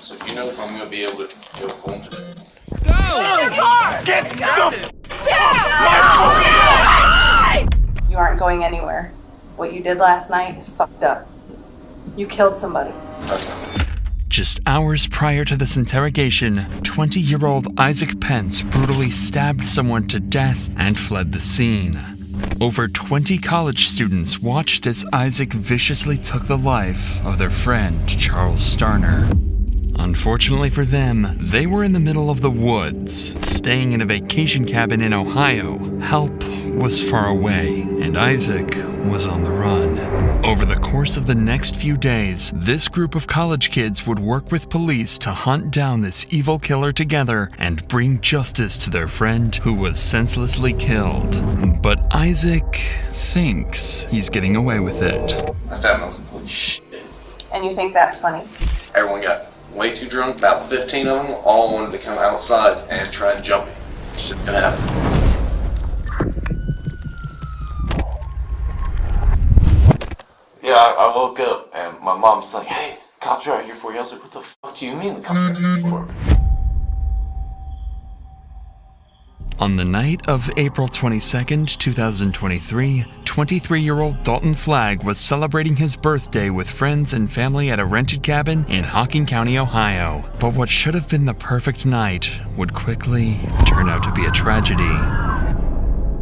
So do you know if I'm going to be able to go home today? You aren't going anywhere. What you did last night is fucked up. You killed somebody. Okay. Just hours prior to this interrogation, 20-year-old Isaac Pence brutally stabbed someone to death and fled the scene. Over 20 college students watched as Isaac viciously took the life of their friend, Charles Starner. Unfortunately for them, they were in the middle of the woods, staying in a vacation cabin in Ohio. Help was far away, and Isaac was on the run. Over the course of the next few days, this group of college kids would work with police to hunt down this evil killer together and bring justice to their friend who was senselessly killed. But Isaac thinks he's getting away with it. I stabbed him on some holy shit. And you think that's funny? Everyone got way too drunk. About 15 of them all wanted to come outside and try and jump me. Shit gonna happen. Yeah, I woke up and my mom's like, "Hey, cops are out here for you." I was like, "What the fuck do you mean the cops are out here for me?" On the night of April 22nd, 2023, 23-year-old Dalton Flagg was celebrating his birthday with friends and family at a rented cabin in Hocking County, Ohio. But what should have been the perfect night would quickly turn out to be a tragedy.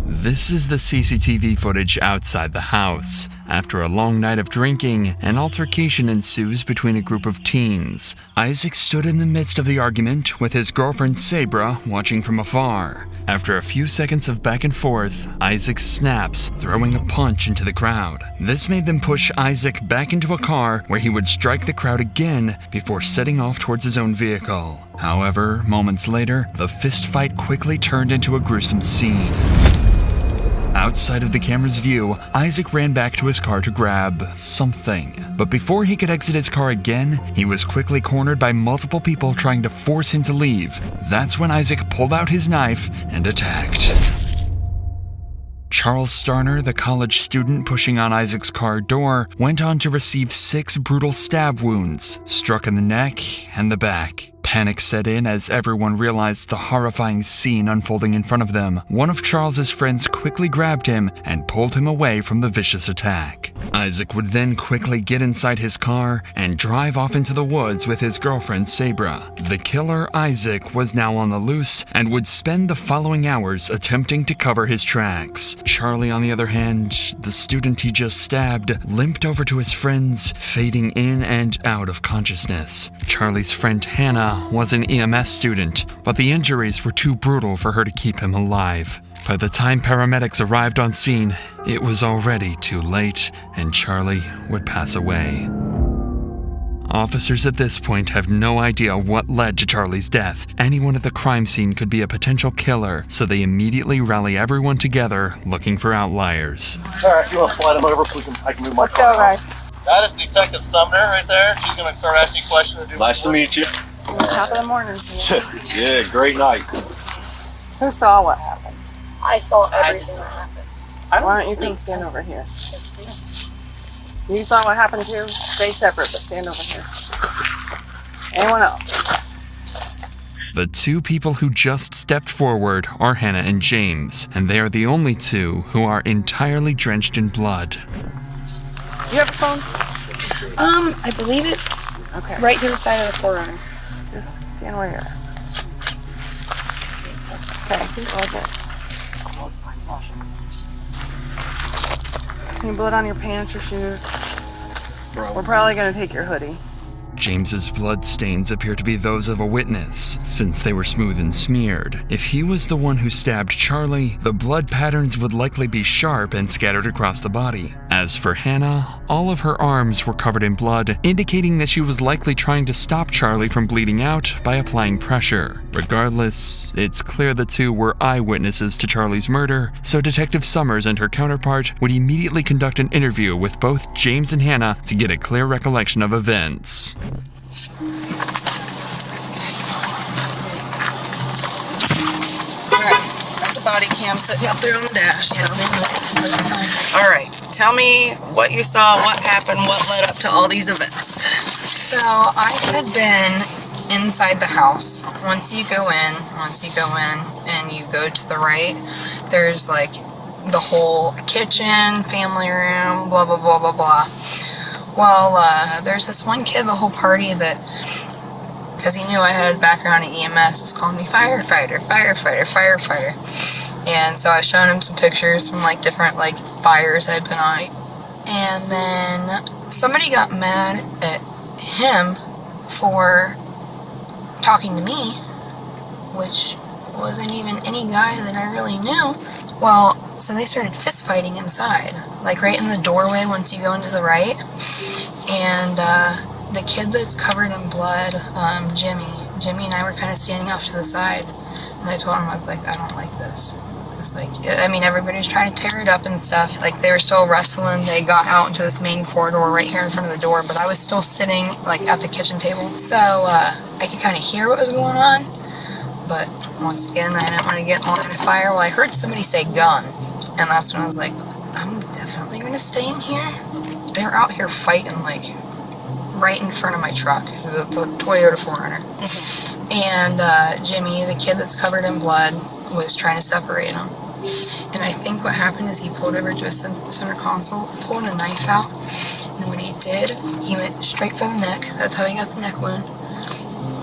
This is the CCTV footage outside the house. After a long night of drinking, an altercation ensues between a group of teens. Isaac stood in the midst of the argument with his girlfriend Sabra watching from afar. After a few seconds of back and forth, Isaac snaps, throwing a punch into the crowd. This made them push Isaac back into a car where he would strike the crowd again before setting off towards his own vehicle. However, moments later, the fist fight quickly turned into a gruesome scene. Outside of the camera's view, Isaac ran back to his car to grab something. But before he could exit his car again, he was quickly cornered by multiple people trying to force him to leave. That's when Isaac pulled out his knife and attacked. Charles Starner, the college student pushing on Isaac's car door, went on to receive 6 brutal stab wounds, struck in the neck and the back. Panic set in as everyone realized the horrifying scene unfolding in front of them. One of Charles's friends quickly grabbed him and pulled him away from the vicious attack. Isaac would then quickly get inside his car and drive off into the woods with his girlfriend Sabra. The killer, Isaac, was now on the loose and would spend the following hours attempting to cover his tracks. Charlie, on the other hand, the student he just stabbed, limped over to his friends, fading in and out of consciousness. Charlie's friend Hannah was an EMS student, but the injuries were too brutal for her to keep him alive. By the time paramedics arrived on scene, it was already too late, and Charlie would pass away. Officers at this point have no idea what led to Charlie's death. Anyone at the crime scene could be a potential killer, so they immediately rally everyone together, looking for outliers. Alright, you want to slide him over so I can move my car? Let's go, guys. That is Detective Sumner right there. She's going to start asking questions. Nice to meet you. Top of the morning. Yeah, great night. Who saw what happened? I saw everything that happened. Why don't you come stand over here? You saw what happened too? Stay separate, but stand over here. Anyone else? The 2 people who just stepped forward are Hannah and James, and they are the only 2 who are entirely drenched in blood. You have a phone? I believe it's Okay. right to the side of the forerunner. Just stand where you're at. Stay like this. Any blood on your pants or shoes? We're probably gonna take your hoodie. James's blood stains appear to be those of a witness, since they were smooth and smeared. If he was the one who stabbed Charlie, the blood patterns would likely be sharp and scattered across the body. As for Hannah, all of her arms were covered in blood, indicating that she was likely trying to stop Charlie from bleeding out by applying pressure. Regardless, it's clear the 2 were eyewitnesses to Charlie's murder, so Detective Summers and her counterpart would immediately conduct an interview with both James and Hannah to get a clear recollection of events. Alright, that's a body cam sitting up there on the dash. Alright, tell me what you saw, what happened, what led up to all these events. So I had been inside the house. Once you go in and you go to the right, there's like the whole kitchen, family room, blah, blah, blah, blah, blah. Well, there's this one kid the whole party that, because he knew I had background in EMS, was calling me firefighter, firefighter, firefighter. And so I showed him some pictures from like different like fires I'd been on. And then somebody got mad at him for talking to me, which wasn't even any guy that I really knew. Well, so they started fist fighting inside, like right in the doorway once you go into the right. And the kid that's covered in blood, Jimmy and I were kind of standing off to the side, and I told him, I was like, I don't like this. It's like, I mean, everybody's trying to tear it up and stuff. Like, they were still wrestling. They got out into this main corridor right here in front of the door, but I was still sitting, like, at the kitchen table. So, I could kind of hear what was going on, but once again, I didn't want to get in line of fire. Well, I heard somebody say gun, and that's when I was like, I'm definitely going to stay in here. They're out here fighting, like, right in front of my truck, the Toyota 4Runner. And Jimmy, the kid that's covered in blood, was trying to separate them. And I think what happened is he pulled over to a center console, pulled a knife out, and what he did, he went straight for the neck. That's how he got the neck wound.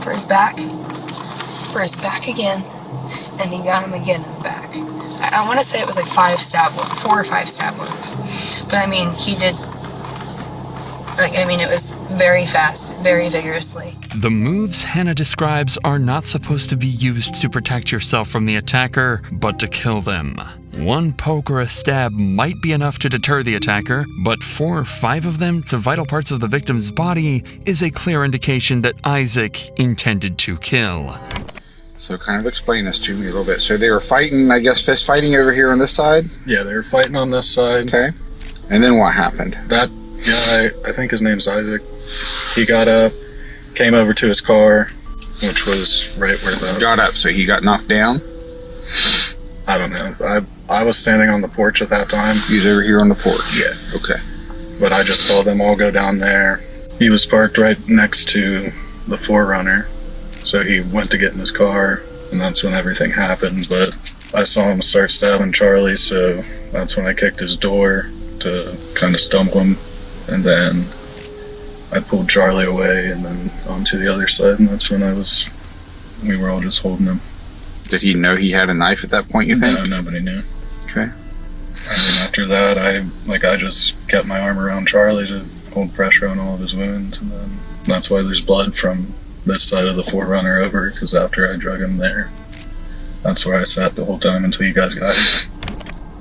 For his back again, and he got him again in the back. I want to say it was like 4 or 5 stab wounds. But I mean, he did, like, I mean, it was very fast, very vigorously. The moves Hannah describes are not supposed to be used to protect yourself from the attacker, but to kill them. One poke or a stab might be enough to deter the attacker, but 4 or 5 of them to vital parts of the victim's body is a clear indication that Isaac intended to kill. So kind of explain this to me a little bit. So they were fighting, I guess, fist fighting over here on this side? Yeah, they were fighting on this side. Okay. And then what happened? That guy, I think his name's Isaac, he got up, came over to his car, which was right where the... Got up, so he got knocked down? I don't know. I was standing on the porch at that time. He was over here on the porch? Yeah. Okay. But I just saw them all go down there. He was parked right next to the 4Runner, so he went to get in his car, and that's when everything happened. But I saw him start stabbing Charlie, so that's when I kicked his door to kind of stump him, and then I pulled Charlie away and then onto the other side, and that's when we were all just holding him. Did he know he had a knife at that point, you think? No, nobody knew. Okay. And then after that, I just kept my arm around Charlie to hold pressure on all of his wounds, and then that's why there's blood from this side of the 4Runner over, because after I drug him there, that's where I sat the whole time until you guys got here.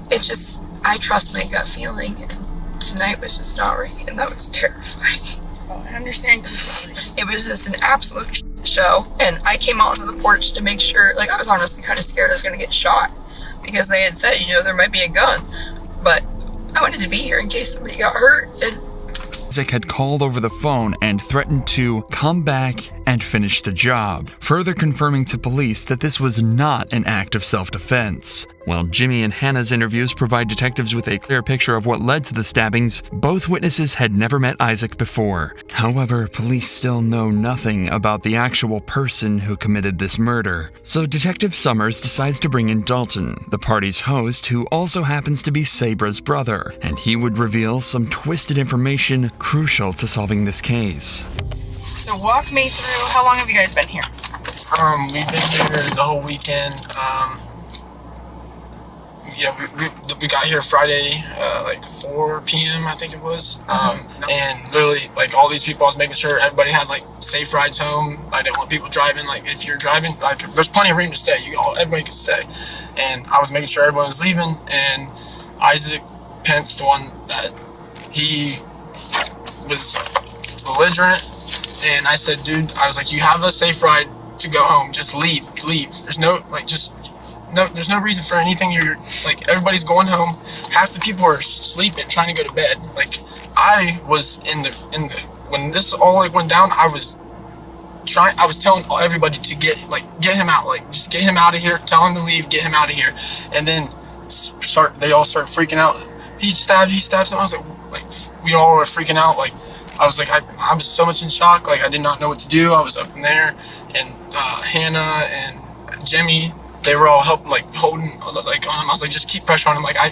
It just, I trust my gut feeling, and tonight was just not right, and that was terrifying. I understand completely. It was just an absolute show, and I came out onto the porch to make sure, like, I was honestly kind of scared I was going to get shot, because they had said, there might be a gun, but I wanted to be here in case somebody got hurt, and Isaac had called over the phone and threatened to come back and finish the job, further confirming to police that this was not an act of self-defense. While Jimmy and Hannah's interviews provide detectives with a clear picture of what led to the stabbings, both witnesses had never met Isaac before. However, police still know nothing about the actual person who committed this murder, so Detective Summers decides to bring in Dalton, the party's host, who also happens to be Sabra's brother, and he would reveal some twisted information crucial to solving this case. So walk me through, how long have you guys been here? We've been here the whole weekend. Yeah, we got here Friday, like 4 p.m. I think it was. And literally, like, all these people, I was making sure everybody had, like, safe rides home. I didn't want people driving. Like, if you're driving, like, there's plenty of room to stay. Everybody can stay. And I was making sure everyone was leaving. And Isaac Pence, the one that he was belligerent. And I said, dude, I was like, you have a safe ride to go home. Just leave. There's no, like, there's no reason for anything. You're, like, everybody's going home. Half the people are sleeping, trying to go to bed. Like, I was in the, when this all, like, went down, I was telling everybody to get him out. Like, just get him out of here. Tell him to leave. Get him out of here. And then they all start freaking out. He stabbed him. I was like, we all were freaking out. Like, I was like, I was so much in shock. Like, I did not know what to do. I was up in there, and Hannah and Jimmy, they were all helping, like holding like on him. I was like, just keep pressure on him. Like I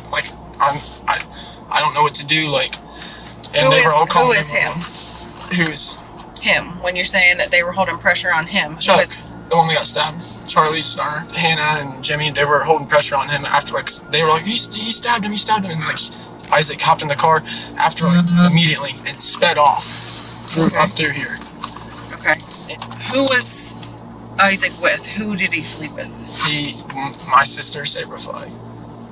don't know what to do. Like, and they were all calling Who is him? Who's Him. When you're saying that they were holding pressure on him, Chuck, the one that got stabbed. Charlie Starner, Hannah, and Jimmy, they were holding pressure on him after, like, they were like, he stabbed him, and like Isaac hopped in the car after, like, immediately and sped off up through here. Okay. Who was Isaac with? Who did he flee with? My sister, Sabra Flag.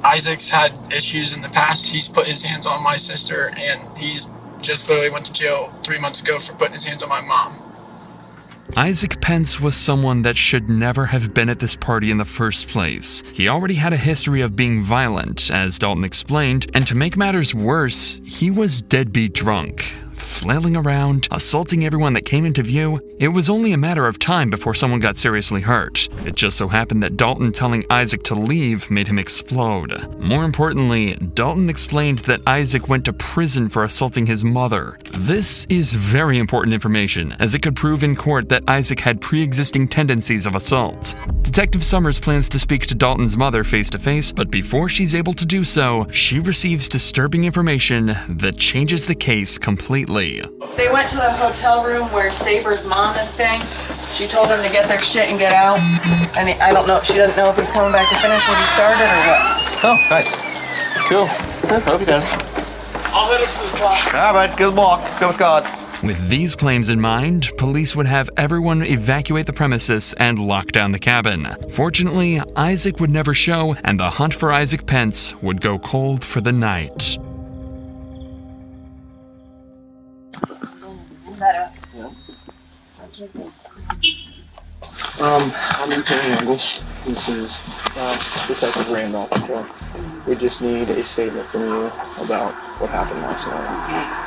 Isaac's had issues in the past. He's put his hands on my sister, and he's just literally went to jail 3 months ago for putting his hands on my mom. Isaac Pence was someone that should never have been at this party in the first place. He already had a history of being violent, as Dalton explained, and to make matters worse, he was deadbeat drunk. Flailing around, assaulting everyone that came into view, it was only a matter of time before someone got seriously hurt. It just so happened that Dalton telling Isaac to leave made him explode. More importantly, Dalton explained that Isaac went to prison for assaulting his mother. This is very important information, as it could prove in court that Isaac had pre-existing tendencies of assault. Detective Summers plans to speak to Dalton's mother face-to-face, but before she's able to do so, she receives disturbing information that changes the case completely. They went to the hotel room where Saber's mom is staying. She told him to get their shit and get out. And I don't know, she doesn't know if he's coming back to finish what he started or what. Oh, nice. Cool. Hope he does. I'll head up to the top. All right, good luck. Go with God. With these claims in mind, police would have everyone evacuate the premises and lock down the cabin. Fortunately, Isaac would never show, and the hunt for Isaac Pence would go cold for the night. I'm Lieutenant Ingles. This is Detective Randolph. Okay. We just need a statement from you about what happened last night.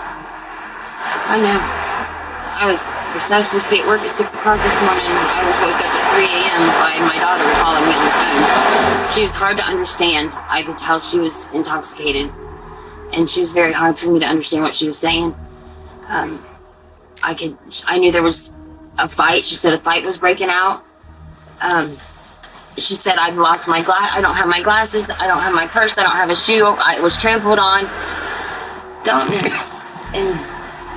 I know. I was supposed to be at work at 6 o'clock this morning. I was woke up at 3 a.m. by my daughter calling me on the phone. She was hard to understand. I could tell she was intoxicated. And she was very hard for me to understand what she was saying. I knew there was a fight. She said a fight was breaking out. She said I've lost my I don't have my glasses, I don't have my purse, I don't have a shoe, I was trampled on. Dalton and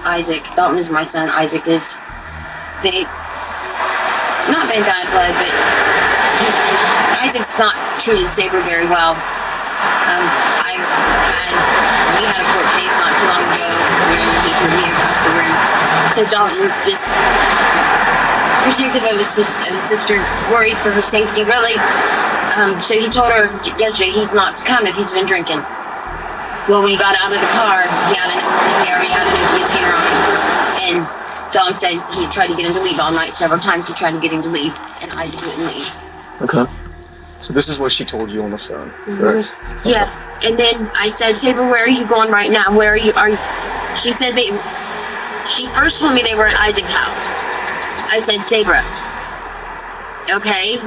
Isaac, Dalton is my son, Isaac is, they, not been bad blood, but Isaac's not treated Saber very well. We had a court case not too long ago where he threw me across the room. So Dalton's just protective of his sister, worried for her safety, really. So he told her yesterday he's not to come if he's been drinking. Well, when he got out of the car, he already had an empty container on him. And Dalton said he tried to get him to leave all night. Several times he tried to get him to leave, and Isaac wouldn't leave. Okay. So this is what she told you on the phone, correct? Mm-hmm. Yeah. And then I said, Saber, where are you going right now? Where are you? She said she first told me they were at Isaac's house. I said, Sabra, okay.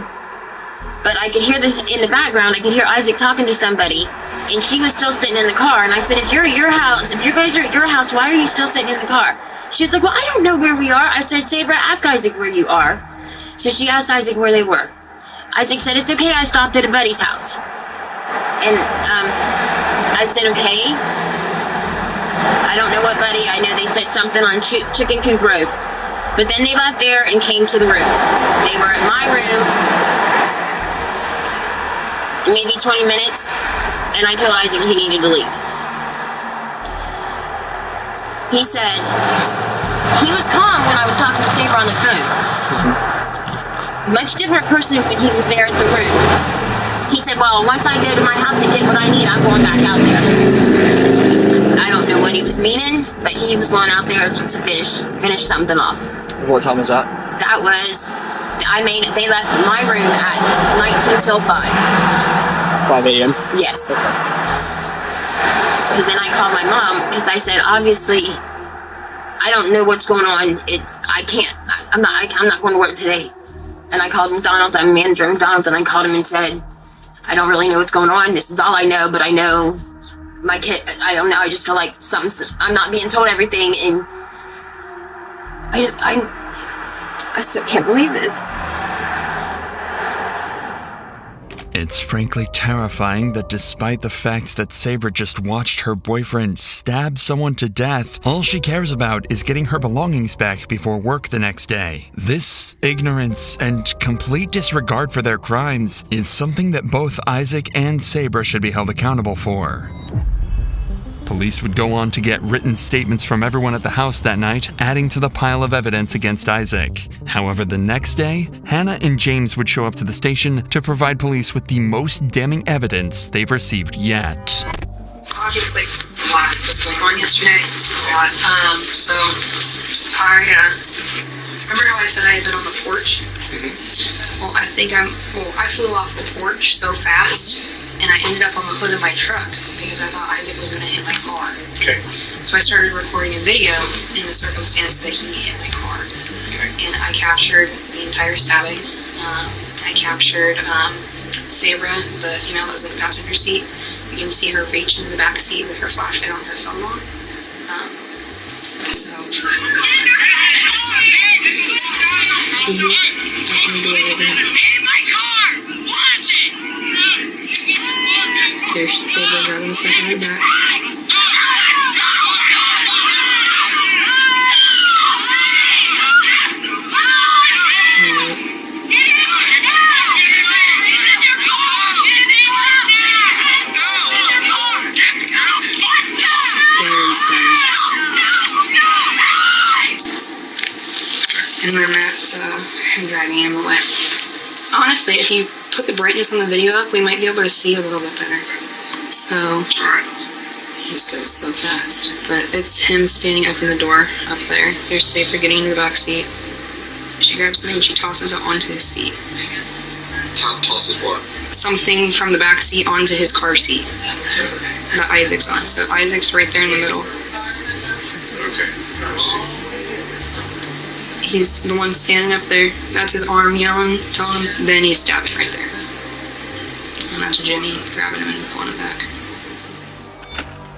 But I could hear this in the background. I could hear Isaac talking to somebody. And she was still sitting in the car. And I said, if you're at your house, if you guys are at your house, why are you still sitting in the car? She was like, well, I don't know where we are. I said, Sabra, ask Isaac where you are. So she asked Isaac where they were. Isaac said, it's okay, I stopped at a buddy's house. And I said, okay. I don't know what buddy. I know they said something on Chicken Coop Road. But then they left there and came to the room. They were in my room, maybe 20 minutes, and I told Isaac he needed to leave. He said, he was calm when I was talking to Saber on the phone. Much different person when he was there at the room. He said, well, once I go to my house to get what I need, I'm going back out there. I don't know what he was meaning, but he was going out there to finish something off. What time was that? That was, they left my room at 19 till 5. 5 a.m.? Yes. Because then I called my mom, because I said, obviously, I don't know what's going on. I'm not going to work today. And I called McDonald's, I'm a manager at McDonald's, and I called him and said, I don't really know what's going on. This is all I know, but I know my kid, I don't know, I just feel like I'm not being told everything, and I still can't believe this. It's frankly terrifying that despite the fact that Sabra just watched her boyfriend stab someone to death, all she cares about is getting her belongings back before work the next day. This ignorance and complete disregard for their crimes is something that both Isaac and Sabra should be held accountable for. Police would go on to get written statements from everyone at the house that night, adding to the pile of evidence against Isaac. However, the next day, Hannah and James would show up to the station to provide police with the most damning evidence they've received yet. Obviously, a lot was going on yesterday. So I remember how I said I had been on the porch? Well, I flew off the porch so fast, and I ended up on the hood of my truck because I thought Isaac was going to hit my car. Okay. So I started recording a video in the circumstance that he hit my car. Okay. And I captured the entire stabbing. I captured Sabra, the female that was in the passenger seat. You can see her reach into the back seat with her flashlight on her phone on. He's up in the door. There's Sabra grabbing the stuff right back. And then that's him dragging him away. Honestly, if you put the brightness on the video up, we might be able to see a little bit better. So, he just goes so fast. But it's him standing up in the door up there. There's Sabra getting into the back seat. She grabs something and she tosses it onto his seat. Tosses what? Something from the back seat onto his car seat that Isaac's on. So Isaac's right there in the middle. Okay, I see. He's the one standing up there. That's his arm yelling, telling him. Then he's stabbing right there. And that's Jimmy grabbing him and pulling him back.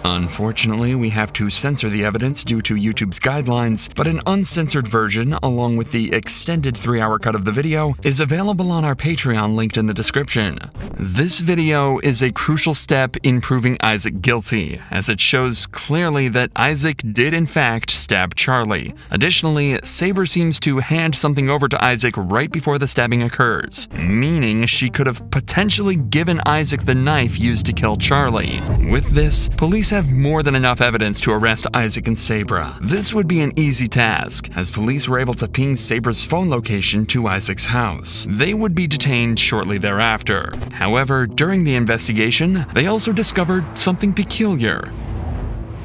Unfortunately, we have to censor the evidence due to YouTube's guidelines, but an uncensored version, along with the extended 3-hour cut of the video, is available on our Patreon linked in the description. This video is a crucial step in proving Isaac guilty, as it shows clearly that Isaac did in fact stab Charlie. Additionally, Sabra seems to hand something over to Isaac right before the stabbing occurs, meaning she could have potentially given Isaac the knife used to kill Charlie. With this, police have more than enough evidence to arrest Isaac and Sabra. This would be an easy task, as police were able to ping Sabra's phone location to Isaac's house. They would be detained shortly thereafter. However, during the investigation, they also discovered something peculiar.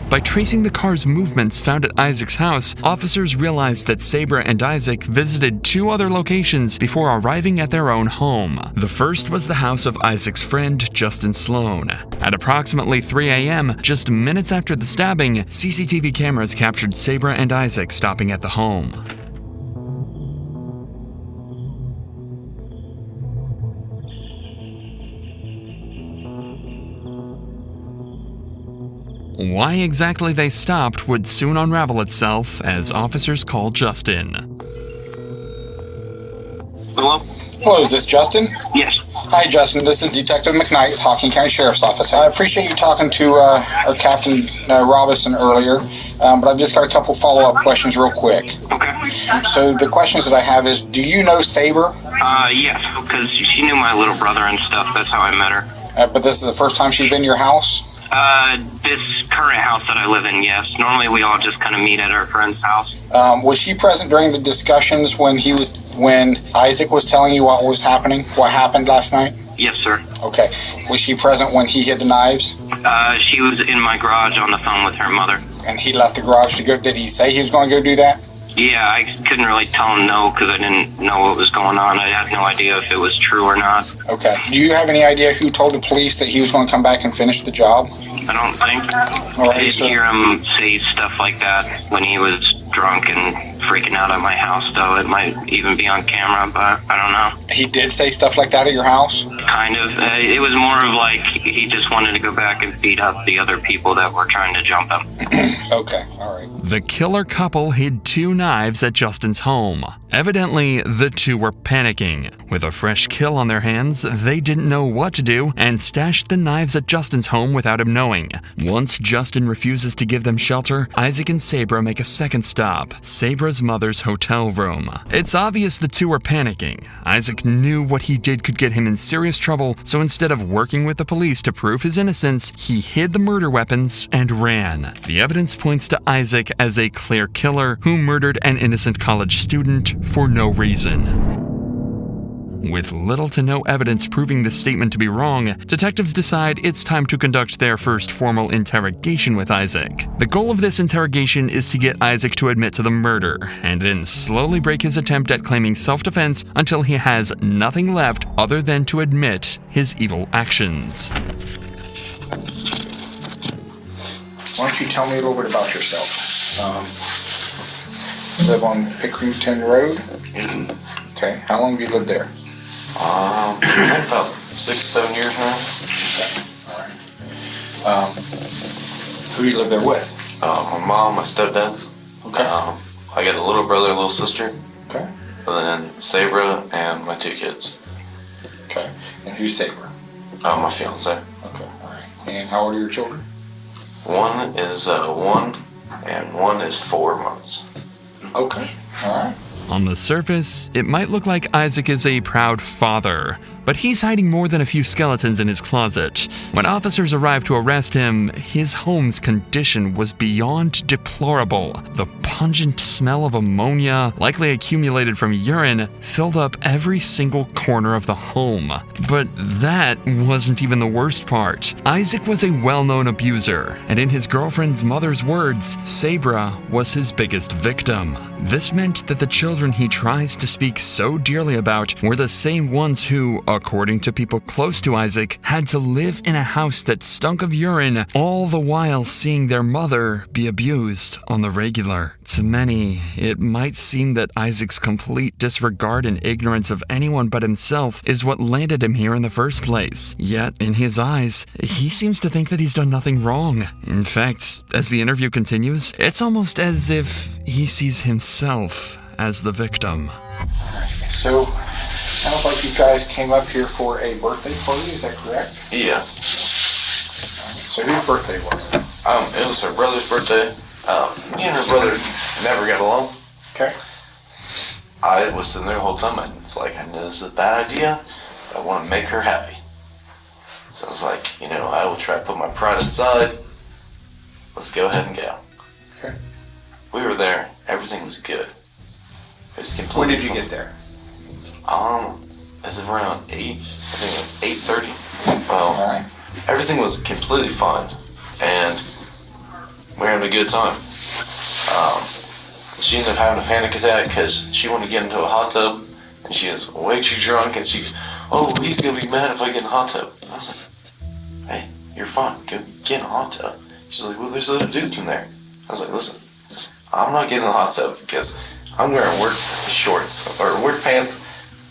By tracing the car's movements found at Isaac's house, officers realized that Sabra and Isaac visited 2 other locations before arriving at their own home. The first was the house of Isaac's friend, Justin Sloan. At approximately 3 a.m., just minutes after the stabbing, CCTV cameras captured Sabra and Isaac stopping at the home. Why exactly they stopped would soon unravel itself as officers called Justin. Hello? Hello, is this Justin? Yes. Hi, Justin. This is Detective McKnight with Hocking County Sheriff's Office. I appreciate you talking to our Captain Robinson earlier, but I've just got a couple follow-up questions real quick. Okay. So the questions that I have is, do you know Sabra? Yes, because she knew my little brother and stuff. That's how I met her. But this is the first time she's been to your house? This current house that I live in, yes. Normally we all just kind of meet at our friend's house. Was she present during the discussions when Isaac was telling you what was happening? What happened last night? Yes, sir. Okay. Was she present when he hid the knives? She was in my garage on the phone with her mother. And he left the garage to go. Did he say he was going to go do that? Yeah, I couldn't really tell him no because I didn't know what was going on. I had no idea if it was true or not. Okay. Do you have any idea who told the police that he was going to come back and finish the job? I don't think. I did hear him say stuff like that when he was drunk and freaking out at my house, though. It might even be on camera, but I don't know. He did say stuff like that at your house? Kind of. It was more of like he just wanted to go back and beat up the other people that were trying to jump him. Okay, all right. The killer couple hid 2 knives at Justin's home. Evidently, the two were panicking. With a fresh kill on their hands, they didn't know what to do and stashed the knives at Justin's home without him knowing. Once Justin refuses to give them shelter, Isaac and Sabra make a second stop, Sabra's mother's hotel room. It's obvious the two were panicking. Isaac knew what he did could get him in serious trouble, so instead of working with the police to prove his innocence, he hid the murder weapons and ran. The evidence points to Isaac as a clear killer who murdered an innocent college student for no reason. With little to no evidence proving this statement to be wrong, detectives decide it's time to conduct their first formal interrogation with Isaac. The goal of this interrogation is to get Isaac to admit to the murder, and then slowly break his attempt at claiming self-defense until he has nothing left other than to admit his evil actions. Why don't you tell me a little bit about yourself? You live on Pickerington Road? Okay, how long have you lived there? About 6-7 years now. Okay, all right. Who do you live there with? My mom, my stepdad. Okay. I got a little brother, a little sister. Okay. And then Sabra and my 2 kids. Okay. And who's Sabra? My fiance. Okay, all right. And how old are your children? One is 1 and one is 4 months. Okay, all right. On the surface, it might look like Isaac is a proud father, but he's hiding more than a few skeletons in his closet. When officers arrived to arrest him, his home's condition was beyond deplorable. The pungent smell of ammonia, likely accumulated from urine, filled up every single corner of the home. But that wasn't even the worst part. Isaac was a well-known abuser, and in his girlfriend's mother's words, Sabra was his biggest victim. This meant that the children he tries to speak so dearly about were the same ones who, according to people close to Isaac, had to live in a house that stunk of urine, all the while seeing their mother be abused on the regular. To many, it might seem that Isaac's complete disregard and ignorance of anyone but himself is what landed him here in the first place. Yet, in his eyes, he seems to think that he's done nothing wrong. In fact, as the interview continues, it's almost as if he sees himself as the victim. So, sounds like you guys came up here for a birthday party, is that correct? Yeah. So whose birthday was it? It was her brother's birthday. Me and her brother never got along. Okay. I was sitting there the whole time, and it's like, I know this is a bad idea, but I want to make her happy. So I was like, I will try to put my pride aside. Let's go ahead and go. Okay. We were there. Everything was good. It was completely When did you fun. get there? As of around 8, I think 8:30. Well, All right. everything was completely fine, and we were having a good time. She ended up having a panic attack because she wanted to get into a hot tub, and she was way too drunk, and she's, he's gonna be mad if I get in a hot tub. And I was like, hey, you're fine, go get in a hot tub. She's like, well, there's other dudes in there. I was like, listen, I'm not getting in a hot tub because I'm wearing work shorts, or work pants,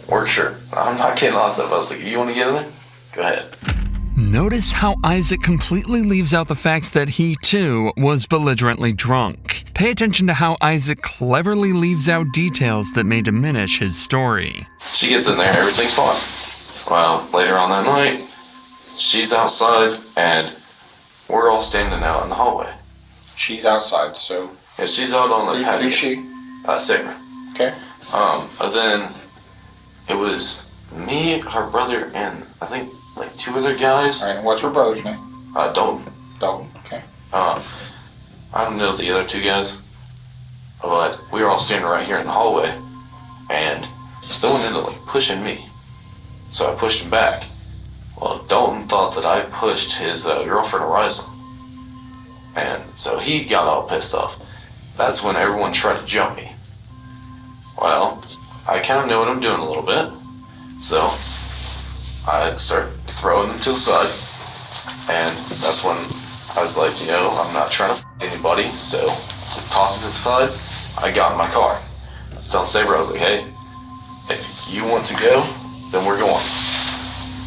work shirt. I'm not getting in a hot tub. I was like, you want to get in there? Go ahead. Notice how Isaac completely leaves out the facts that he, too, was belligerently drunk. Pay attention to how Isaac cleverly leaves out details that may diminish his story. She gets in there, everything's fine. Well, later on that night, she's outside, and we're all standing out in the hallway. She's outside, so... Yeah, she's out on the patio. Who's she? Sabra. Okay. But then it was me, her brother, and I think like 2 other guys. All right, and what's her brother's name? Dalton. Dalton, okay. I don't know the other 2 guys, but we were all standing right here in the hallway, and someone ended up pushing me. So I pushed him back. Well, Dalton thought that I pushed his girlfriend Horizon, and so he got all pissed off. That's when everyone tried to jump me. Well, I kind of know what I'm doing a little bit, so I start throwing them to the side, and that's when I was like, I'm not trying to f*** anybody, so just toss them to the side. I got in my car. I was telling Sabra, I was like, hey, if you want to go, then we're going.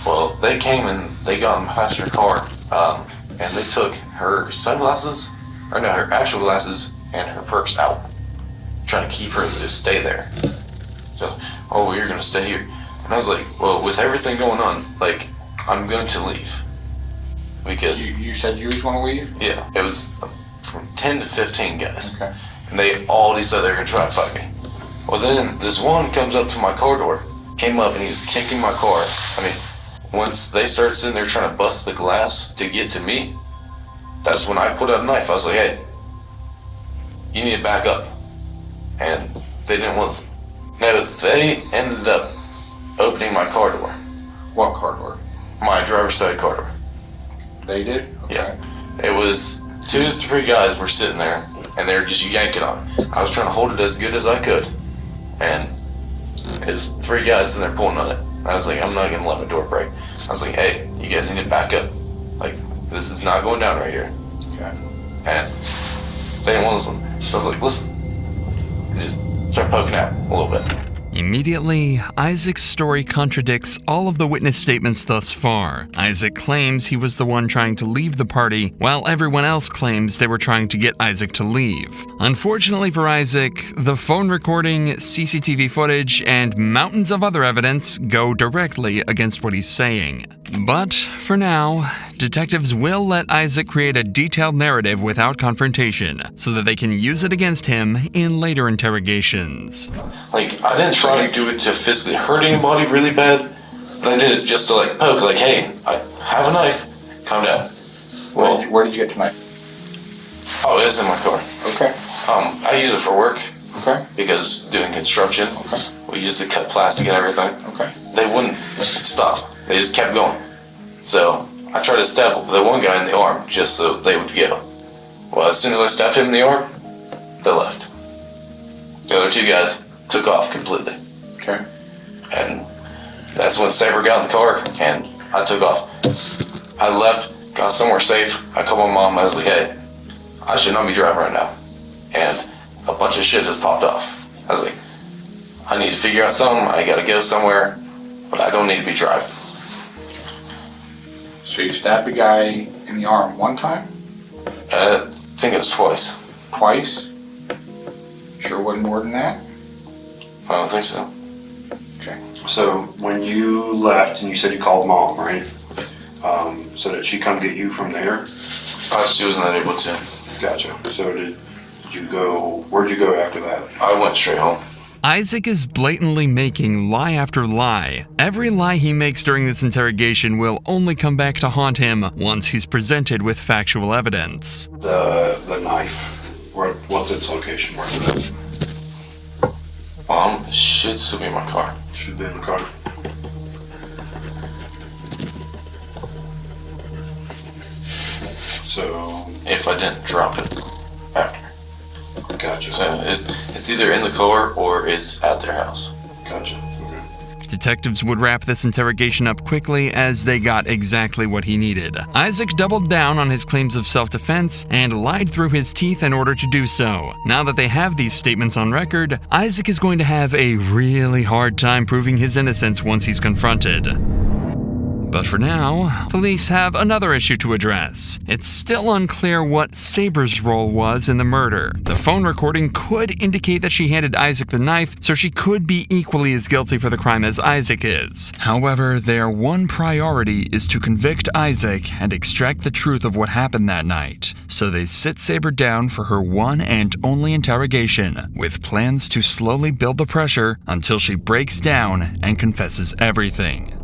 Well, they came and they got in the passenger car, and they took her sunglasses, or no, her actual glasses and her purse out, trying to keep her to just stay there. So, oh, well, you're gonna stay here. And I was like, well, with everything going on, like, I'm going to leave. Because... You said you just want to leave? Yeah, it was from 10 to 15 guys. Okay. And they all decided they were gonna try to fight me. Well, then this one comes up to my car door, came up and he was kicking my car. I mean, once they started sitting there trying to bust the glass to get to me, that's when I pulled out a knife. I was like, hey, you need to back up. And they didn't want to. No, they ended up opening my car door. What car door? My driver's side car door. They did? Okay. Yeah. It was 2 to 3 guys were sitting there, and they were just yanking on it. I was trying to hold it as good as I could, and it was 3 guys sitting there pulling on it. I was like, I'm not gonna let my door break. I was like, hey, you guys need to back up. Like, this is not going down right here. Okay. And they didn't want to listen. So I was like, listen. And just start poking out a little bit. Immediately, Isaac's story contradicts all of the witness statements thus far. Isaac claims he was the one trying to leave the party, while everyone else claims they were trying to get Isaac to leave. Unfortunately for Isaac, the phone recording, CCTV footage, and mountains of other evidence go directly against what he's saying. But, for now, detectives will let Isaac create a detailed narrative without confrontation, so that they can use it against him in later interrogations. Like, I didn't try to do it to physically hurt anybody really bad, but I did it just to, like, poke, like, hey, I have a knife, calm down. Well, Where did you get the knife? Oh, it was in my car. Okay. I use it for work. Okay. Because doing construction, Okay. we use to cut plastic and everything. Okay. They wouldn't stop. They just kept going. So I tried to stab the one guy in the arm just so they would go. Well, as soon as I stabbed him in the arm, they left. The other 2 guys took off completely. Okay. And that's when Saber got in the car and I took off. I left, got somewhere safe. I called my mom. I was like, hey, I should not be driving right now. And a bunch of shit just popped off. I was like, I need to figure out something. I gotta go somewhere, but I don't need to be driving. So you stabbed the guy in the arm one time? I think it was twice. Twice? Sure wasn't more than that? I don't think so. Okay. So when you left and you said you called mom, right? So did she come get you from there? She was not able to. Gotcha. So did you go, where'd you go after that? I went straight home. Isaac is blatantly making lie after lie. Every lie he makes during this interrogation will only come back to haunt him once he's presented with factual evidence. The knife. What's its location? Where's it at? It should still be in my car. Should be in the car. So if I didn't drop it after. Gotcha. So it's either in the car or it's at their house. Gotcha. Okay. Detectives would wrap this interrogation up quickly as they got exactly what he needed. Isaac doubled down on his claims of self-defense and lied through his teeth in order to do so. Now that they have these statements on record, Isaac is going to have a really hard time proving his innocence once he's confronted. But for now, police have another issue to address. It's still unclear what Saber's role was in the murder. The phone recording could indicate that she handed Isaac the knife, so she could be equally as guilty for the crime as Isaac is. However, their one priority is to convict Isaac and extract the truth of what happened that night. So they sit Saber down for her one and only interrogation, with plans to slowly build the pressure until she breaks down and confesses everything.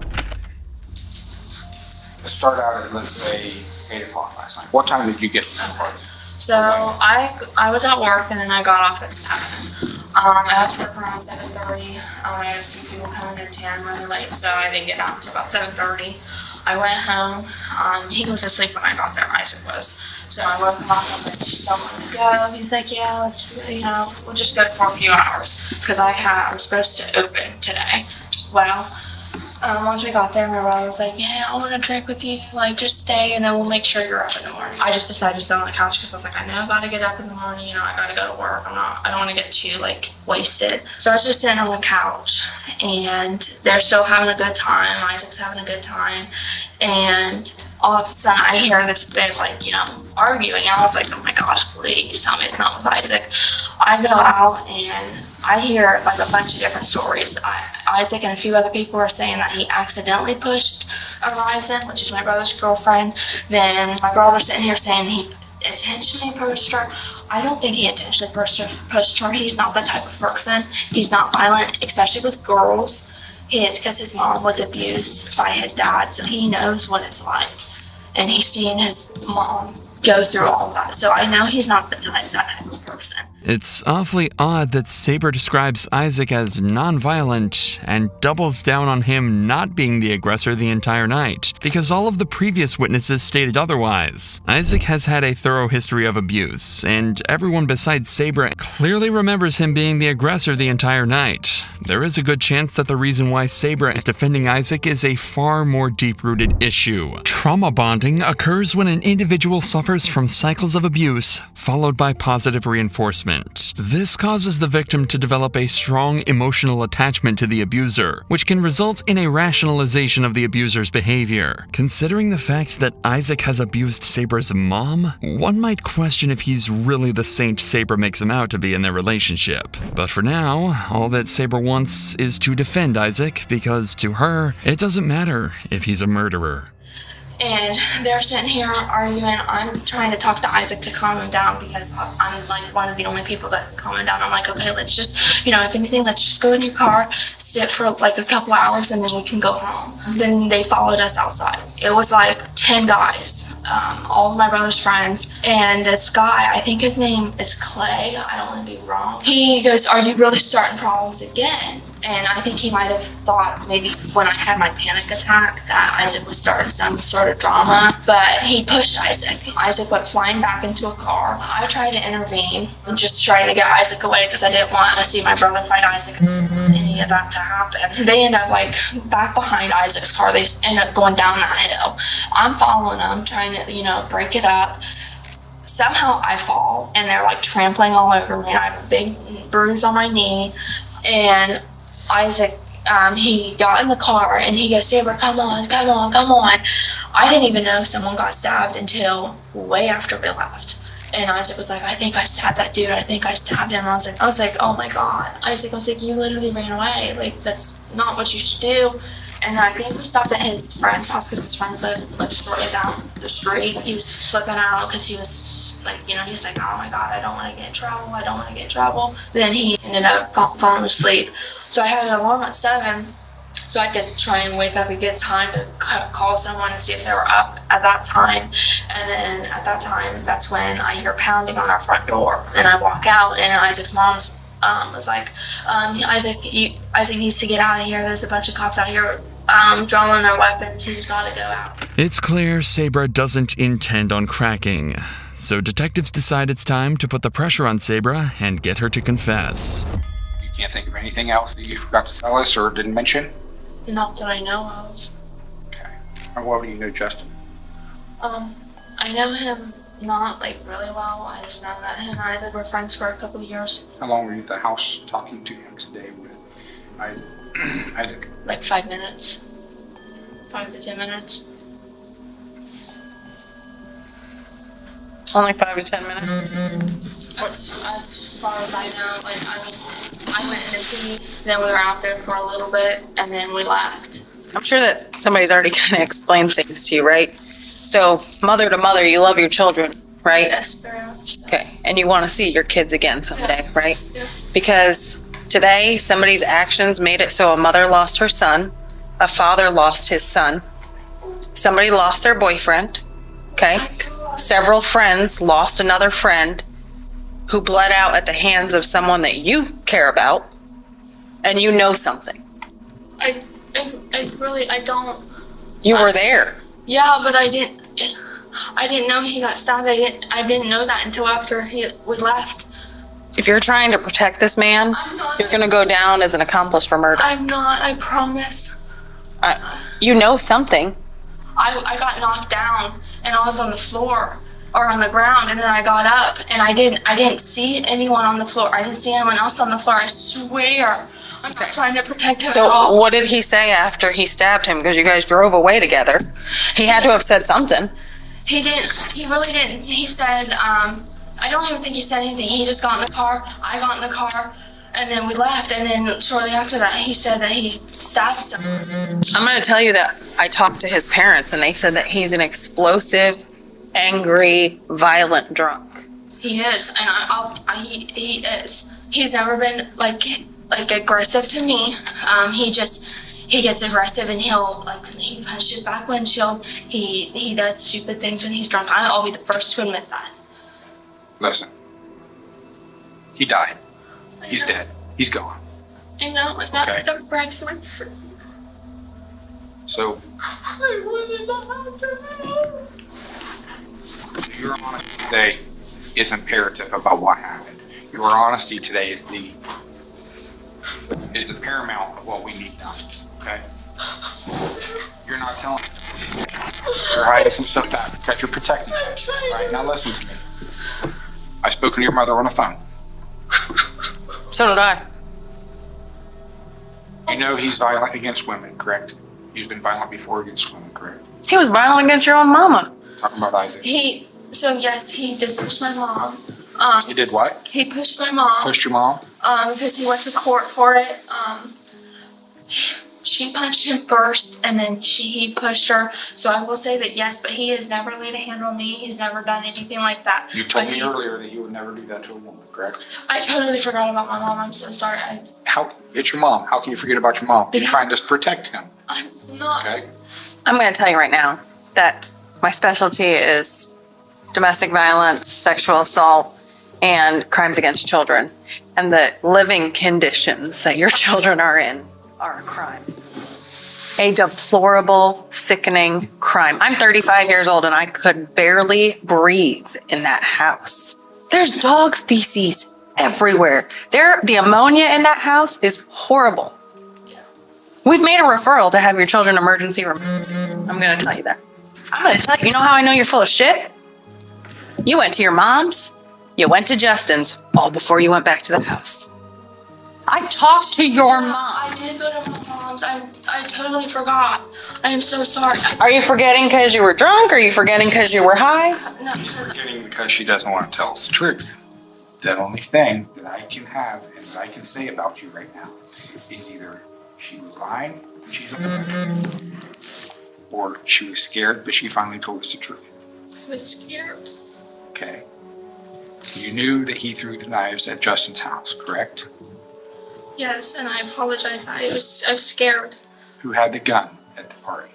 Start out at, let's say, 8 o'clock last night. What time did you get to the party? So I was at work and then I got off at 7. I left work around 7:30. I had a few people coming at 10 really late, so I didn't get out until about 7:30. I went home. He was asleep when I got there, Isaac was. So I woke him up and I said, "You still want to go?" He's like, "Yeah, let's do it, we'll just go for a few hours." Because I'm supposed to open today. Well, Once we got there, my brother was like, yeah, I want to drink with you. Like, just stay, and then we'll make sure you're up in the morning. I just decided to sit on the couch because I was like, I know I got to get up in the morning. You know, I got to go to work. I don't want to get too, like, wasted. So I was just sitting on the couch, and they're still having a good time. Isaac's having a good time. And all of a sudden, I hear this big, like, you know, arguing. And I was like, oh my gosh, please tell me it's not with Isaac. I go out, and I hear, like, a bunch of different stories. Isaac and a few other people are saying that he accidentally pushed Horizon, which is my brother's girlfriend. Then my brother's sitting here saying he intentionally pushed her. I don't think he intentionally pushed her. He's not that type of person. He's not violent, especially with girls. Because his mom was abused by his dad, so he knows what it's like. And he's seen his mom go through all of that. So I know he's not that type of person. It's awfully odd that Saber describes Isaac as non-violent and doubles down on him not being the aggressor the entire night, because all of the previous witnesses stated otherwise. Isaac has had a thorough history of abuse, and everyone besides Saber clearly remembers him being the aggressor the entire night. There is a good chance that the reason why Saber is defending Isaac is a far more deep-rooted issue. Trauma bonding occurs when an individual suffers from cycles of abuse, followed by positive reinforcement. This causes the victim to develop a strong emotional attachment to the abuser, which can result in a rationalization of the abuser's behavior. Considering the fact that Isaac has abused Saber's mom, one might question if he's really the saint Saber makes him out to be in their relationship. But for now, all that Saber wants is to defend Isaac, because to her, it doesn't matter if he's a murderer. And they're sitting here arguing. I'm trying to talk to Isaac to calm him down because I'm like one of the only people that can calm him down. I'm like, okay, let's just, you know, if anything, let's just go in your car, sit for like a couple hours, and then we can go home. Then they followed us outside. It was like 10 guys, all of my brother's friends. And this guy, I think his name is Clay. I don't want to be wrong. He goes, are you really starting problems again? And I think he might have thought maybe when I had my panic attack that Isaac was starting some sort of drama, but he pushed Isaac. Isaac went flying back into a car. I tried to intervene, just trying to get Isaac away because I didn't want to see my brother fight Isaac and any of that to happen. They end up like back behind Isaac's car. They end up going down that hill. I'm following them, trying to, you know, break it up. Somehow I fall and they're like trampling all over me. I have a big bruise on my knee, and Isaac, he got in the car and he goes, Saber, come on. I didn't even know someone got stabbed until way after we left. And Isaac was like, I think I stabbed that dude. I think I stabbed him. I was like, oh my God. Isaac was like, you literally ran away. Like, that's not what you should do. And I think we stopped at his friend's house because his friends lived shortly down the street. He was flipping out because he was like, you know, he was like, oh my God, I don't want to get in trouble. Then he ended up falling asleep. So I had an alarm at 7 so I could try and wake up and get time to call someone and see if they were up at that time. And then at that time, that's when I hear pounding on our front door. And I walk out, and Isaac's mom was like, Isaac needs to get out of here. There's a bunch of cops out here drawing their weapons. He's got to go out. It's clear Saber doesn't intend on cracking. So detectives decide it's time to put the pressure on Saber and get her to confess. You can't think of anything else that you forgot to tell us or didn't mention? Not that I know of. Okay. How well do you know Justin? I know him not like really well. I just know that him and I were friends for a couple of years. How long were you at the house talking to him today with Isaac? Like 5 minutes. 5 to 10 minutes. Only 5 to 10 minutes? As far as I know, like, I mean, I went in to pee, then we were out there for a little bit, and then we left. I'm sure that somebody's already kind of explained things to you, right? So, mother to mother, you love your children, right? Yes, very much so. Okay, and you want to see your kids again someday, Yeah. right? Yeah. Because today, somebody's actions made it so a mother lost her son, a father lost his son, somebody lost their boyfriend, okay? Several friends lost another friend who bled out at the hands of someone that you care about, and you know something. I don't. You were there. Yeah, but I didn't know he got stabbed. I didn't know that until after we left. If you're trying to protect this man, you're going to go down as an accomplice for murder. I'm not, I promise. You know something. I got knocked down and I was on the floor or on the ground, and then I got up and I didn't see anyone on the floor. I didn't see anyone else on the floor. I swear. I'm not trying to protect him at all. So what did he say after he stabbed him? Because you guys drove away together. He had to have said something. He didn't. He really didn't. He said, I don't even think he said anything. He just got in the car. I got in the car. And then we left. And then shortly after that, he said that he stabbed someone. I'm going to tell you that I talked to his parents, and they said that he's an explosive, angry, violent drunk. He is. And he is. He's never been like aggressive to me. He gets aggressive, and he punches back windshield. He does stupid things when he's drunk. I'll be the first to admit that. Listen. He died. He's dead. He's gone. I know, and that breaks my freak. So, I wanted to have to. your honesty today is imperative about what happened. Your honesty today is the paramount of what we need done. Okay? You're not telling us. You're hiding some stuff back because you're protecting me. All right, now listen to me. I've spoken to your mother on the phone. So did I. You know he's violent against women, correct? He's been violent before against women, correct? He was violent against your own mama. Talking about Isaac. Yes, he did push my mom. He did what? He pushed my mom. Pushed your mom? Because he went to court for it. She punched him first, and then he pushed her. So I will say that yes, but he has never laid a hand on me. He's never done anything like that. You told me earlier that he would never do that to a woman, correct? I totally forgot about my mom. I'm so sorry. It's your mom. How can you forget about your mom? You're trying to protect him. I'm not. Okay? I'm going to tell you right now that my specialty is domestic violence, sexual assault, and crimes against children. And the living conditions that your children are in are a crime. A deplorable, sickening crime. I'm 35 years old and I could barely breathe in that house. There's dog feces everywhere. The ammonia in that house is horrible. We've made a referral to have your children emergency room. I'm going to tell you that. I'm going to tell you, you know how I know you're full of shit? You went to your mom's, you went to Justin's, all before you went back to the house. I talked to your mom. I did go to my mom's. I totally forgot. I am so sorry. Are you forgetting because you were drunk? Or are you forgetting because you were high? No. She's forgetting because she doesn't want to tell us the truth. The only thing that I can have and that I can say about you right now is either she was lying and she's lying, or she was scared but she finally told us the truth. I was scared. Okay. You knew that he threw the knives at Justin's house, correct? Yes, and I apologize. I was scared. Who had the gun at the party?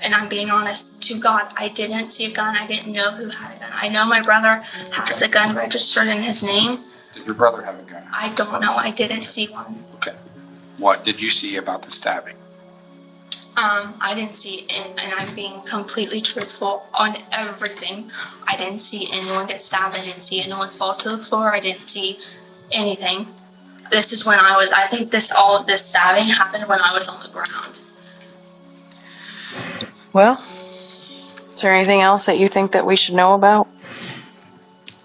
And I'm being honest, to God, I didn't see a gun. I didn't know who had a gun. I know my brother has a gun registered in his name. Did your brother have a gun? I don't know. I didn't see one. Okay. What did you see about the stabbing? I didn't see, and I'm being completely truthful on everything. I didn't see anyone get stabbed. I didn't see anyone fall to the floor. I didn't see anything. This is when I think all of this stabbing happened when I was on the ground. Well, is there anything else that you think that we should know about?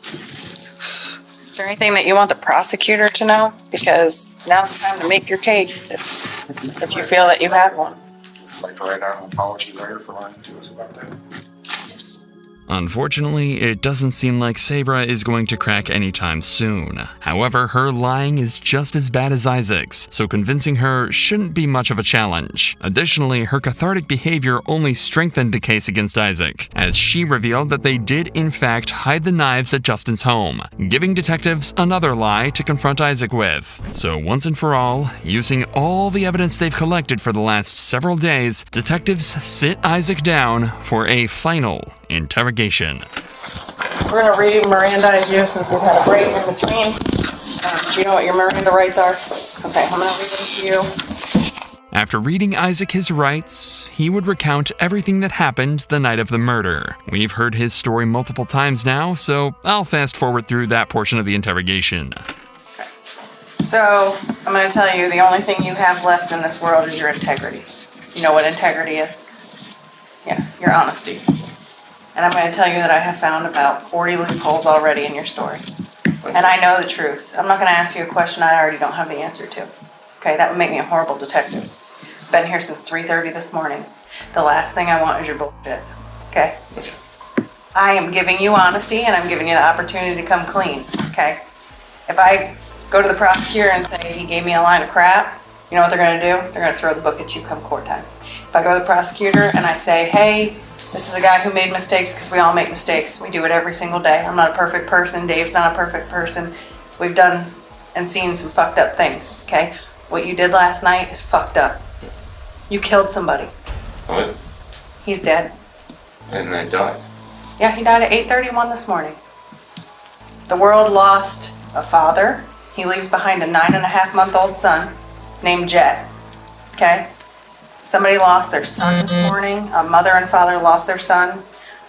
Is there anything that you want the prosecutor to know? Because now's the time to make your case if you feel that you have one. I'd like to write out an apology letter for lying to us about that. Yes. Unfortunately, it doesn't seem like Sabra is going to crack anytime soon. However, her lying is just as bad as Isaac's, so convincing her shouldn't be much of a challenge. Additionally, her cathartic behavior only strengthened the case against Isaac, as she revealed that they did in fact hide the knives at Justin's home, giving detectives another lie to confront Isaac with. So once and for all, using all the evidence they've collected for the last several days, detectives sit Isaac down for a final interrogation. We're going to re-Mirandize you since we've had a break in between. Do you know what your Miranda rights are? Okay, I'm going to read them to you. After reading Isaac his rights, he would recount everything that happened the night of the murder. We've heard his story multiple times now, so I'll fast forward through that portion of the interrogation. So, I'm going to tell you, the only thing you have left in this world is your integrity. You know what integrity is? Yeah, your honesty. And I'm going to tell you that I have found about 40 loopholes already in your story. And I know the truth. I'm not going to ask you a question I already don't have the answer to. Okay, that would make me a horrible detective. Been here since 3:30 this morning. The last thing I want is your bullshit. Okay? Okay. I am giving you honesty and I'm giving you the opportunity to come clean. Okay? If I go to the prosecutor and say he gave me a line of crap, you know what they're going to do? They're going to throw the book at you come court time. If I go to the prosecutor and I say, hey, this is a guy who made mistakes, because we all make mistakes. We do it every single day. I'm not a perfect person. Dave's not a perfect person. We've done and seen some fucked up things, okay? What you did last night is fucked up. You killed somebody. What? He's dead. And I died. Yeah, he died at 8:31 this morning. The world lost a father. He leaves behind a 9.5-month-old son named Jet, okay? Somebody lost their son this morning. A mother and father lost their son.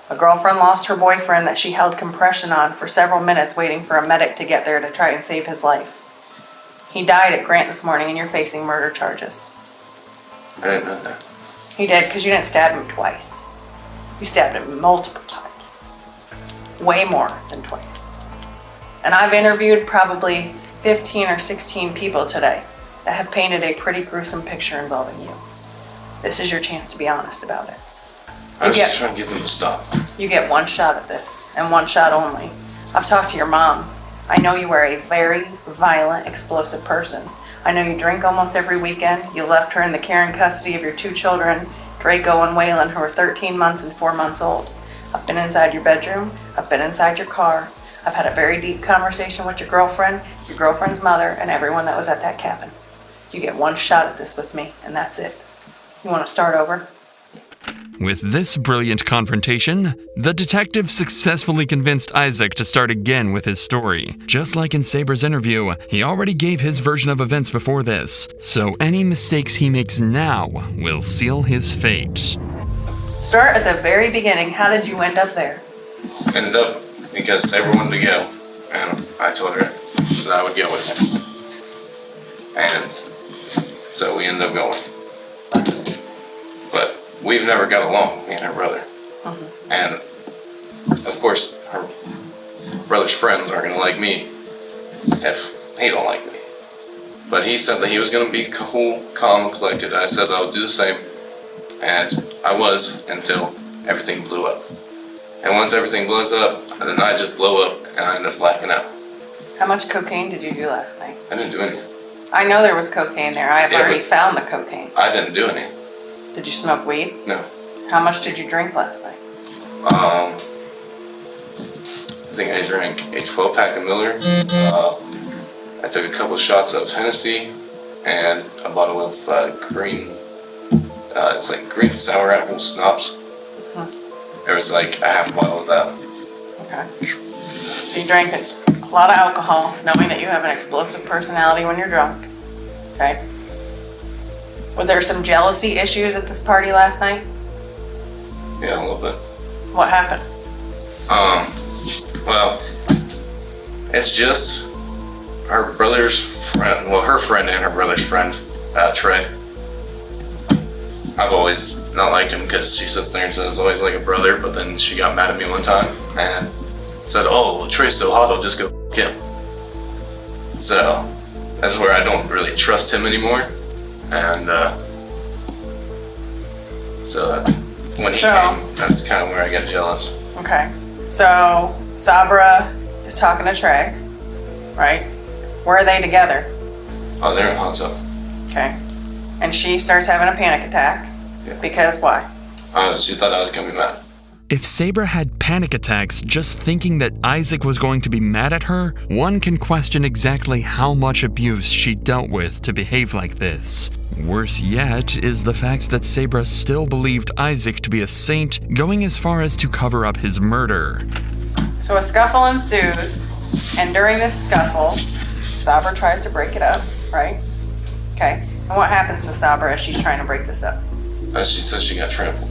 A girlfriend lost her boyfriend that she held compression on for several minutes waiting for a medic to get there to try and save his life. He died at Grant this morning and you're facing murder charges. I didn't know that. He did because you didn't stab him twice. You stabbed him multiple times. Way more than twice. And I've interviewed probably 15 or 16 people today that have painted a pretty gruesome picture involving you. This is your chance to be honest about it. I was just trying to get them to stop. You get one shot at this, and one shot only. I've talked to your mom. I know you are a very violent, explosive person. I know you drink almost every weekend. You left her in the care and custody of your 2 children, Draco and Waylon, who are 13 months and 4 months old. I've been inside your bedroom. I've been inside your car. I've had a very deep conversation with your girlfriend's mother, and everyone that was at that cabin. You get one shot at this with me, and that's it. You want to start over? With this brilliant confrontation, the detective successfully convinced Isaac to start again with his story. Just like in Saber's interview, he already gave his version of events before this, so any mistakes he makes now will seal his fate. Start at the very beginning. How did you end up there? Ended up because Saber wanted to go, and I told her that I would go with him. And so we ended up going. But we've never got along, me and her brother. And of course, her brother's friends aren't going to like me if he don't like me. But he said that he was going to be cool, calm, and collected. I said that I would do the same. And I was until everything blew up. And once everything blows up, then I just blow up and I end up blacking out. How much cocaine did you do last night? I didn't do any. I know there was cocaine there. I have already found the cocaine. I didn't do any. Did you smoke weed? No. How much did you drink last night? I think I drank a 12-pack of Miller. I took a couple shots of Hennessy and a bottle of green, it's like green sour apple schnapps. There was like a half bottle of that. Okay. So you drank a lot of alcohol, knowing that you have an explosive personality when you're drunk. Okay. Was there some jealousy issues at this party last night? Yeah, a little bit. What happened? Well, it's just her brother's friend, well, her friend and her brother's friend, Trey. I've always not liked him because she sits there and says always like a brother, but then she got mad at me one time and said, oh, well, Trey's so hot, I'll just go f*** him. So, that's where I don't really trust him anymore. And, so when he came, that's kind of where I got jealous. Okay. So, Sabra is talking to Trey, right? Where are they together? Oh, they're in the hot tub. Okay. And she starts having a panic attack. Yeah. Because why? She thought I was going to be mad. If Saber had panic attacks just thinking that Isaac was going to be mad at her, one can question exactly how much abuse she dealt with to behave like this. Worse yet is the fact that Sabra still believed Isaac to be a saint, going as far as to cover up his murder. So a scuffle ensues, and during this scuffle, Sabra tries to break it up, right? Okay. And what happens to Sabra as she's trying to break this up? She says she got trampled.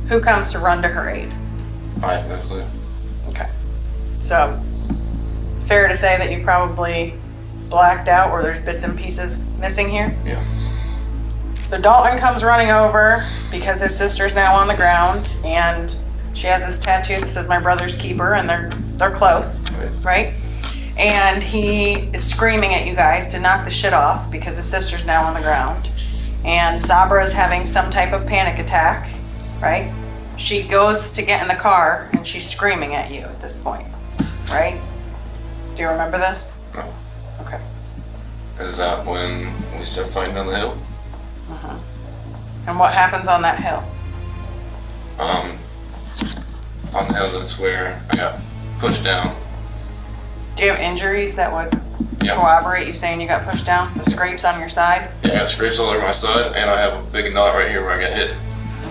Who comes to run to her aid? I have no clue. Okay. So, fair to say that you probably blacked out or there's bits and pieces missing here? Yeah. So Dalton comes running over because his sister's now on the ground, and she has this tattoo that says "My brother's keeper," and they're close, right? And he is screaming at you guys to knock the shit off because his sister's now on the ground. And Sabra is having some type of panic attack, right? She goes to get in the car and she's screaming at you at this point, right? Do you remember this? No. Okay. Is that when we start fighting on the hill? Uh-huh. And what happens on that hill? On the hill, that's where I got pushed down. Do you have injuries that would corroborate you saying you got pushed down? The scrapes on your side? Yeah, I got scrapes all over my side, and I have a big knot right here where I got hit.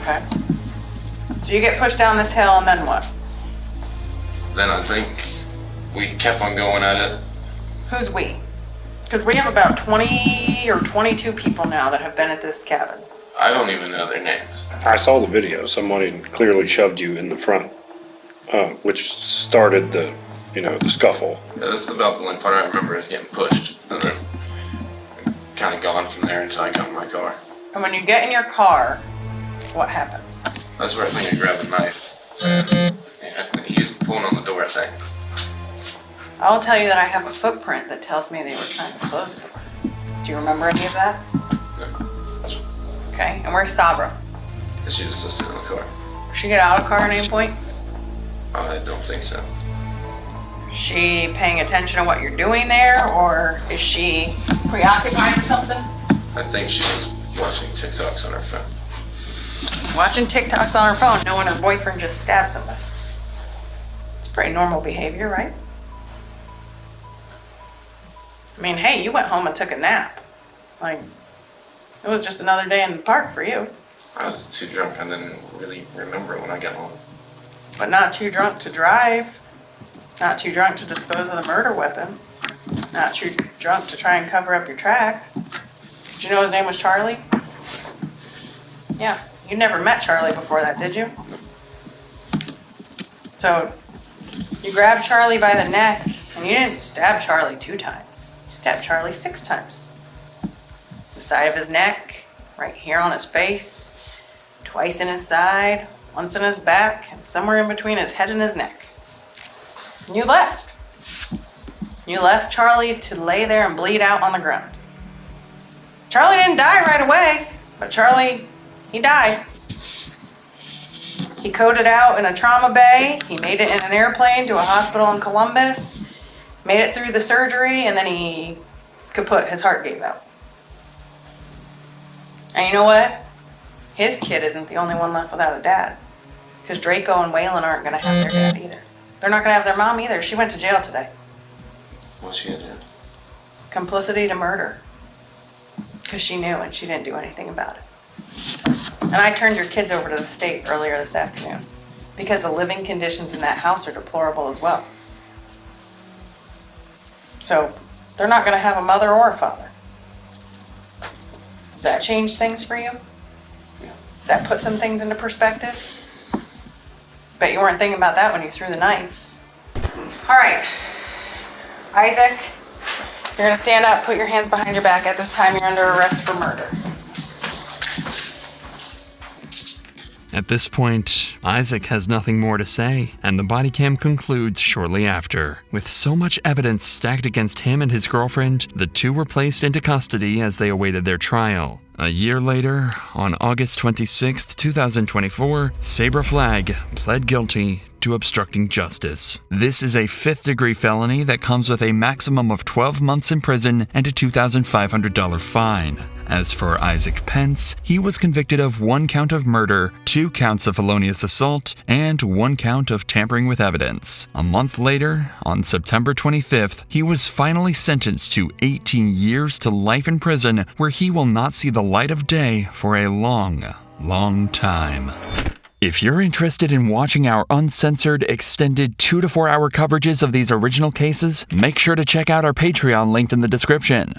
Okay. So you get pushed down this hill, and then what? Then I think we kept on going at it. Who's we? Because we have about 20 or 22 people now that have been at this cabin. I don't even know their names. I saw the video. Somebody clearly shoved you in the front, which started the scuffle. Yeah, this is about the only part I remember is getting pushed, and then kind of gone from there until I got in my car. And when you get in your car, what happens? That's where I think I grabbed a knife. Yeah, and he was pulling on the door, I think. I'll tell you that I have a footprint that tells me they were trying to close the door. Do you remember any of that? No. Okay, and where's Sabra? She was still sitting in the car. Did she get out of the car at any point? I don't think so. She paying attention to what you're doing there, or is she preoccupied with something? I think she was watching TikToks on her phone. Watching TikToks on her phone, knowing her boyfriend just stabbed somebody. It's pretty normal behavior, right? I mean, hey, you went home and took a nap. Like, it was just another day in the park for you. I was too drunk. I didn't really remember it when I got home. But not too drunk to drive. Not too drunk to dispose of the murder weapon. Not too drunk to try and cover up your tracks. Did you know his name was Charlie? Yeah. You never met Charlie before that, did you? So, you grabbed Charlie by the neck, and you didn't stab Charlie 2 times. You stabbed Charlie 6 times. The side of his neck, right here on his face, twice in his side, once in his back, and somewhere in between his head and his neck. And you left. You left Charlie to lay there and bleed out on the ground. Charlie didn't die right away, but Charlie, he died. He coded out in a trauma bay. He made it in an airplane to a hospital in Columbus, made it through the surgery, and then he kaput. His heart gave out. And you know what? His kid isn't the only one left without a dad. Because Draco and Waylon aren't going to have their dad either. They're not going to have their mom either. She went to jail today. What's she gonna do? Complicity to murder. Because she knew and she didn't do anything about it. And I turned your kids over to the state earlier this afternoon. Because the living conditions in that house are deplorable as well. So, they're not going to have a mother or a father. Does that change things for you? Does that put some things into perspective? Bet you weren't thinking about that when you threw the knife. All right. Isaac, you're going to stand up, put your hands behind your back. At this time, you're under arrest for murder. At this point, Isaac has nothing more to say, and the body cam concludes shortly after. With so much evidence stacked against him and his girlfriend, the two were placed into custody as they awaited their trial. A year later, on August 26, 2024, Sabra Flagg pled guilty to obstructing justice. This is a 5th-degree felony that comes with a maximum of 12 months in prison and a $2,500 fine. As for Isaac Pence, he was convicted of 1 count of murder, 2 counts of felonious assault, and 1 count of tampering with evidence. A month later, on September 25th, he was finally sentenced to 18 years to life in prison, where he will not see the light of day for a long, long time. If you're interested in watching our uncensored, extended 2 to 4 hour coverages of these original cases, make sure to check out our Patreon linked in the description.